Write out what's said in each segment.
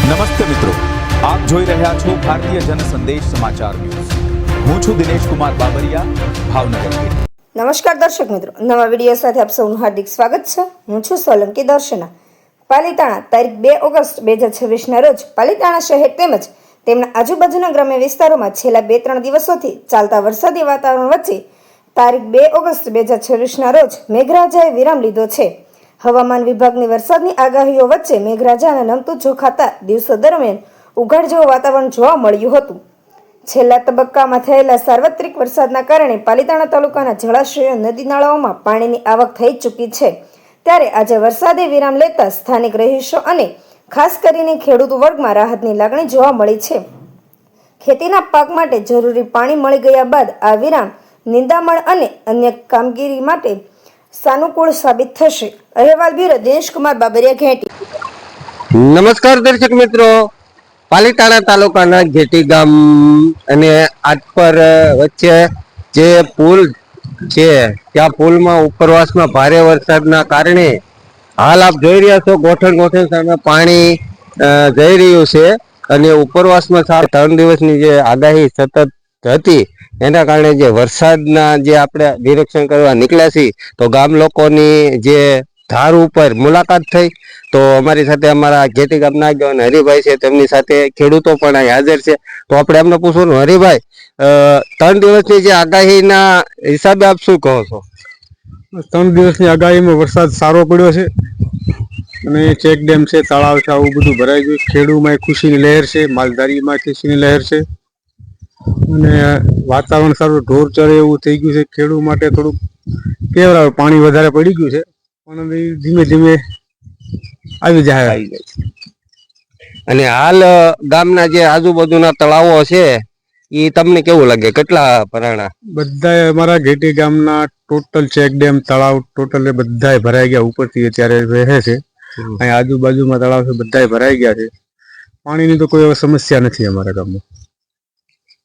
નમસ્તે મિત્રો, આપ જોઈ રહ્યા છો ભારતીય જન સંદેશ સમાચાર ન્યૂઝ. હું છું દિનેશ કુમાર બાબરિયા, ભાવનગરથી. નમસ્કાર દર્શક મિત્રો, નવા વિડીયો સાથે આપ સૌનું હાર્દિક સ્વાગત છે. હું છું સોલંકી દર્શના. પાલીતાણા તારીખ 2 ઓગસ્ટ 2026ના રોજ પાલીતાણા શહેર તેમજ તેમના આજુબાજુના ગ્રામ્ય વિસ્તારોમાં છેલ્લા 2-3 દિવસોથી ચાલતા વરસાદી વાતાવરણ વચ્ચે તારીખ 2 ઓગસ્ટ 2026ના રોજ મેઘરાજાએ વિરામ લીધો છે. હવામાન વિભાગની વરસાદની આગાહીઓ વચ્ચે મેઘરાજાને નમતું જોખાતા દિવસો દરમિયાન ઉઘાડ જેવું વાતાવરણ જોવા મળ્યું હતું. છેલ્લા તબક્કામાં થયેલા સાર્વત્રિક વરસાદના કારણે પાલીતાણા તાલુકાના જળાશયો, નદી નાળાઓમાં પાણીની આવક થઈ ચૂકી છે. ત્યારે આજે વરસાદે વિરામ લેતા સ્થાનિક રહીશો અને ખાસ કરીને ખેડૂત વર્ગમાં રાહતની લાગણી જોવા મળી છે. ખેતીના પાક માટે જરૂરી પાણી મળી ગયા બાદ આ વિરામ નિંદામણ અને અન્ય કામગીરી માટે સાનુકૂળ સાબિત થશે. અહેવાલ બ્યુરો દિનેશ કુમાર બાબરિયા, ઘેટી. નમસ્કાર દર્શક મિત્રો, પાલીતાણા તાલુકાના ઘેટી ગામ અને આટપર વચ્ચે જે પુલ છે ત્યાં પુલમાં ઉપરવાસમાં ભારે વરસાદના કારણે હાલ આપ જોઈ રહ્યા છો ગોઠણ સામે પાણી જઈ રહ્યું છે અને ઉપરવાસમાં 3 દિવસની જે આગાહી સતત હતી એના કારણે જે વરસાદના જે આપણે નિરીક્ષણ કરવા નીકળ્યા છીએ તો ગામ લોકોની જે ધાર ઉપર મુલાકાત થઈ. તો અમારી સાથે અમારા ઘેટી ગામના આગેવાન હરિભાઈ છે, તેમની સાથે ખેડૂતો પણ અહીં હાજર છે. તો આપણે એમને પૂછવાનું, હરિભાઈ, 3 દિવસની જે આગાહીના હિસાબે આપ શું કહો છો? 3 દિવસની આગાહીમાં વરસાદ સારો પડ્યો છે અને ચેક ડેમ છે, તળાવ છે, આવું બધું ભરાઈ ગયું. ખેડૂમાં ખુશીની લહેર છે, માલધારીમાં ખુશીની લહેર છે અને વાતાવરણ સારું, ઢોર ચરે એવું થઈ ગયું છે. ખેડૂત માટે થોડુંક કેવરાવે, પાણી વધારે પડી ગયું છે પણ ધીમે ધીમે આવી જાય. અને હાલ ગામના જે આજુબાજુના તળાવો છે એ તમને કેવું લાગે, કેટલા ભરાણા? બધાએ અમારા ઘેટી ગામના ટોટલ ચેક ડેમ તળાવ ટોટલ બધાએ ભરાઈ ગયા. ઉપરથી અત્યારે રહે છે, અહીં આજુબાજુમાં તળાવ છે, બધાએ ભરાઈ ગયા છે. પાણીની તો કોઈ સમસ્યા નથી અમારા ગામમાં.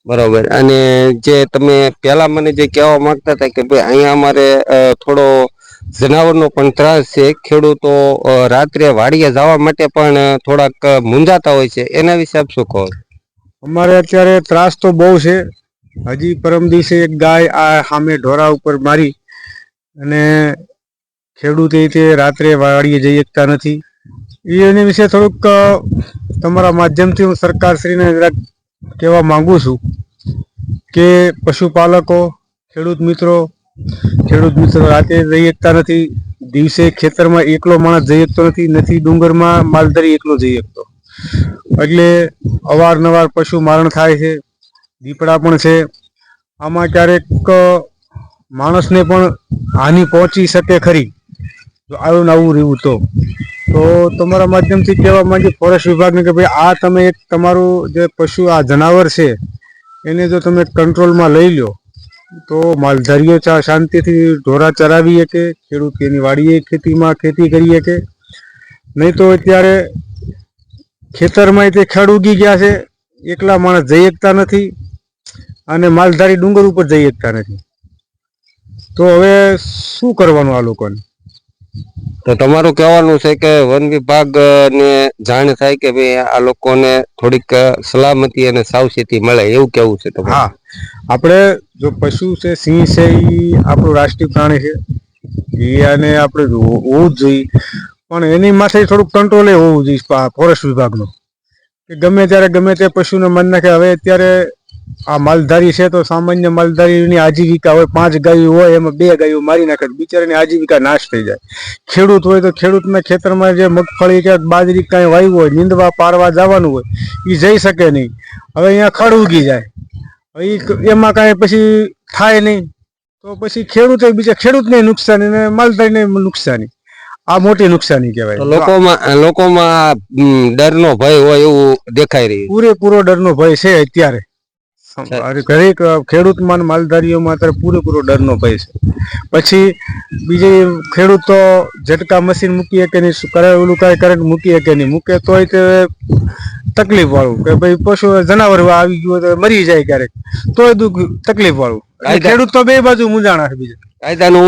બરોબર. અને જે તમે પેલા મને જે કહેવા માંગતા હતા કે ભાઈ અહીંયા અમારે થોડો જનાવરનો પણ ત્રાસ છે, ખેડૂતો રાત્રે વાડીએ જવા માટે પણ થોડાક મૂંઝાતા હોય છે, એના વિશે આપ શું કહો? અમારે અત્યારે ત્રાસ તો બહુ છે. હજી પરમ દિવસે એક ગાય આ સામે ઢોરા ઉપર મારી અને ખેડૂતે તે રાત્રે વાડીએ જઈ શકતા નથી. એની વિશે થોડુંક તમારા માધ્યમથી હું સરકારશ્રીને જરાક કહેવા માંગુ છું કે પશુપાલકો, ખેડૂત મિત્રો રાતે જઈ શકતા નથી. દિવસે ખેતરમાં એકલો માણસ જઈ શકતો નથી. ડુંગરમાં માલધારી એકલો જઈ શકતો. એટલે અવારનવાર પશુ મારણ થાય છે, દીપડા પણ છે. આમાં ક્યારેક માણસને પણ હાનિ પહોંચી શકે ખરી જો આવું ને આવું રહ્યું તો તમારા માધ્યમથી કહેવા માંગીએ ફોરેસ્ટ વિભાગને કે ભાઈ આ તમે એક તમારું જે પશુ, આ જનાવર છે એને જો તમે કંટ્રોલમાં લઈ લો તો માલધારીઓ શાંતિથી ઢોરા ચરાવી શકે, ખેડૂત એની વાડીએ ખેતી કરી શકે. નહીં તો અત્યારે ખેતરમાં તે ખેડ ઉગી ગયા છે, એકલા માણસ જઈ શકતા નથી અને માલધારી ડુંગર ઉપર જઈ શકતા નથી. તો હવે શું કરવાનું આ લોકોને? તો તમારું કહેવાનું છે કે વન વિભાગ ને જાણ થાય કે ભાઈ આ લોકોને થોડીક સલામતી અને સાવચેતી મળે, એવું કેવું છે તમારું? હા, આપણે જો પશુ છે, સિંહ છે, એ આપણું રાષ્ટ્રીય પ્રાણી છે, એ આને આપણે હોવું જ જોઈએ. પણ એની માથે થોડુંક કંટ્રોલ એ હોવું જોઈએ ફોરેસ્ટ વિભાગનું કે ગમે ત્યારે ગમે તે પશુને મન નાખે. હવે અત્યારે આ માલધારી છે તો સામાન્ય માલધારીની આજીવિકા હોય, 5 ગાયો હોય એમાં 2 ગાયો મારી નાખે, બિચારાની આજીવિકા નાશ થઈ જાય. ખેડૂત હોય તો ખેડૂતના ખેતરમાં જે મગફળી કે બાજરી કાંઈ વાવ્યું હોય, નીંદવા પારવા જવાનું હોય, એ જઈ શકે નહીં. હવે અહીંયા ખડ ઉગી જાય, એમાં કાંઈ પછી થાય નહીં તો પછી ખેડૂતને નુકસાની ને માલધારીને નુકસાની. આ મોટી નુકસાની કહેવાય. લોકોમાં ડરનો ભય હોય એવું દેખાઈ રહ્યું. પૂરેપૂરો ડરનો ભય છે અત્યારે. દરેક ખેડૂતમાં, માલધારીઓમાં અત્યારે પૂરેપૂરો ડરનો ભય છે. પછી બીજી ખેડૂત તો ઝટકા મશીન મૂકી શકે નહીં, ઓલું કાંઈ કરંટ મૂકી શકે નહીં. મૂકે તોય તે તકલીફ વાળું કે ભાઈ પશુ જનાવર આવી ગયું તો મરી જાય ક્યારેક, તોય તકલીફ વાળું. ખેડૂત તો બે બાજુ મૂંઝાણા છે. બીજું કાયદાનું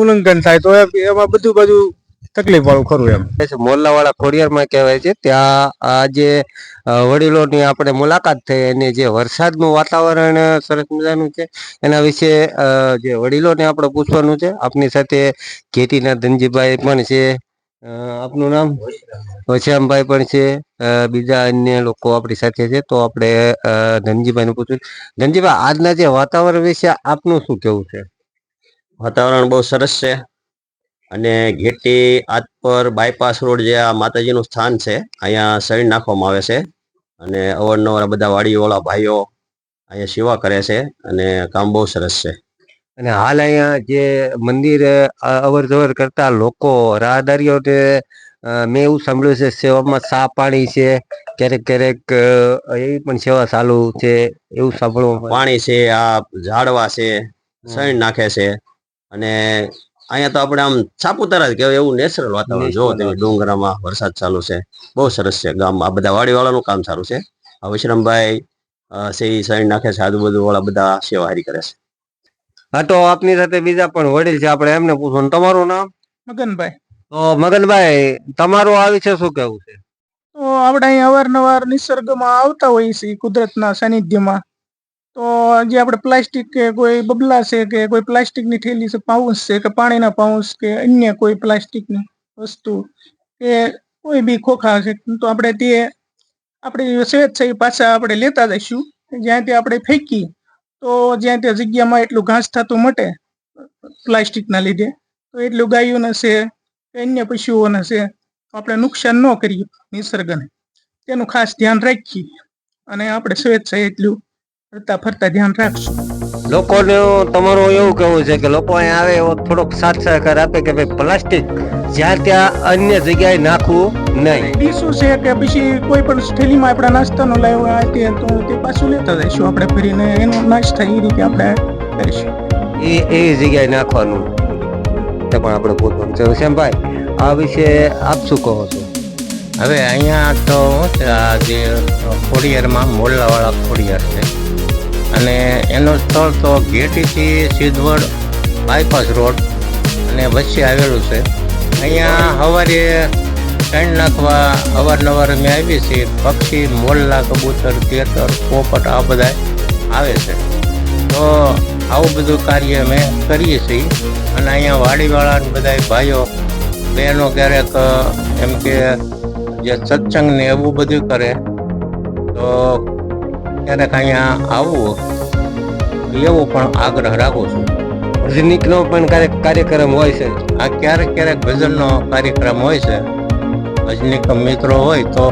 ઉલ્લંઘન થાય તો એમાં બધું બાજુ તકલીફ વાળું ખરું એમ. મોરલાવાળા ખોડિયારમાં કહેવાય છે ત્યાં આ જે વડીલોની આપણે મુલાકાત થઈ અને જે વરસાદનું વાતાવરણ સરસ મજાનું છે એના વિશે જે વડીલોને આપણે પૂછવાનું છે. આપની સાથે ઘેટીના ધનજીભાઈ પણ છે, આપનું નામ વશ્યામભાઈ પણ છે, બીજા અન્ય લોકો આપણી સાથે છે. તો આપણે ધનજીભાઈને પૂછ્યું. ધનજીભાઈ, આજના જે વાતાવરણ વિશે આપનું શું કેવું છે? વાતાવરણ બહુ સરસ છે અને ઘેટી આજ પર બાયપાસ રોડ જે આ માતાજીનું સ્થાન છે અહીંયા શયન નાખવામાં આવે છે અને અવારનવાર બધા વાડીવાળા ભાઈઓ અહીંયા સેવા કરે છે અને કામ બહુ સરસ છે. અને હાલ અહીંયા જે મંદિર અવર જવર કરતા લોકો રાહદારીઓને મેં એવું સાંભળ્યું છે સેવામાં સા પાણી છે, ક્યારેક ક્યારેક એવી પણ સેવા ચાલુ છે એવું સાંભળવું. પાણી છે, આ ઝાડવા છે, શયન નાખે છે અને અહીંયા તો આપણે આમ સાપુતારા જ કહેવાય એવું નેચરલ વાતાવરણ. જો તમે ડુંગરામાં વરસાદ ચાલુ છે, બહુ સરસ છે ગામ. આ બધા વાડીવાળાનું કામ સારું છે. આ વિશ્રામભાઈ છે ઈ શયન નાખે છે, આજુબાજુ વાળા બધા સેવા હારી કરે છે. હા, તો આપની સાથે બીજા પણ વડીલ છે, આપણે એમને પૂછવાનું. તમારું નામ? મગનભાઈ. તો મગનભાઈ, તમારું આ વિશે શું કહેવું છે? તો આપણે અહીં અવારનવાર નિસર્ગમાં આવતા હોઈએ છીએ કુદરતના સાનિધ્યમાં. તો જે આપણે પ્લાસ્ટિક કે કોઈ બબલા છે કે કોઈ પ્લાસ્ટિકની થેલી છે, પાઉચ છે કે પાણીના પાઉચ કે અન્ય કોઈ પ્લાસ્ટિકની વસ્તુ કે કોઈ બી ખોખા છે, તો આપણે તે આપણી સેહત છે એ પાછા આપણે લેતા જઈશું. જ્યાં ત્યાં આપણે ફેંકી તો જ્યાં ત્યાં જગ્યામાં એટલું ઘાસ થતું મટે પ્લાસ્ટિકના લીધે, તો એટલું ગાયોને છે કે અન્ય પશુઓને છે આપણે નુકસાન ન કરીએ નિસર્ગને, તેનું ખાસ ધ્યાન રાખીએ અને આપણે સેહત છે એટલું ફરતા ફરતા ધ્યાન રાખશું. લોકોને તમારું એવું કહેવું છે કે લોકો અહીં આવે એવો થોડોક સાથ સહકાર આપે કે ભાઈ પ્લાસ્ટિક જ્યાં ત્યાં અન્ય જગ્યાએ નાખવું નહીં. ડીશું છે કે પછી કોઈ પણ થેલીમાં આપણે નાસ્તાનો લાવ્યો તે તો તે પાછું લેતા જઈશું આપણે ફરીને, એનો નાશ થાય એ રીતે આપણે કરીશું. એવી જગ્યાએ નાખવાનું તે પણ આપણે પૂછવાનું છે. શ્યામભાઈ, આ વિશે આપ શું કહો છો? હવે અહીંયા તો આ જે ખોડિયારમાં મોરલાવાળા ખોડિયાર છે અને એનું સ્થળ તો ઘેટીથી સિદ્ધવડ બાયપાસ રોડ અને વચ્ચે આવેલું છે. અહીંયા સવારે શયન નાખવા અવારનવાર અમે આવીએ છીએ. પક્ષી, મોરલા, કબૂતર, તેતર, પોપટ આ બધા આવે છે. તો આવું બધું કાર્ય અમે કરીએ છીએ અને અહીંયા વાડીવાળા બધા ભાઈઓ બહેનો ક્યારેક એમ કે જે સત્સંગ ને એવું બધું કરે તો ક્યારેક અહીંયા આવવું એવો પણ આગ્રહ રાખું છું. ભજનિકનો પણ કાર્યક્રમ હોય છે. આ ક્યારેક ક્યારેક ભજનનો કાર્યક્રમ હોય છે. ભજનિક મિત્રો હોય તો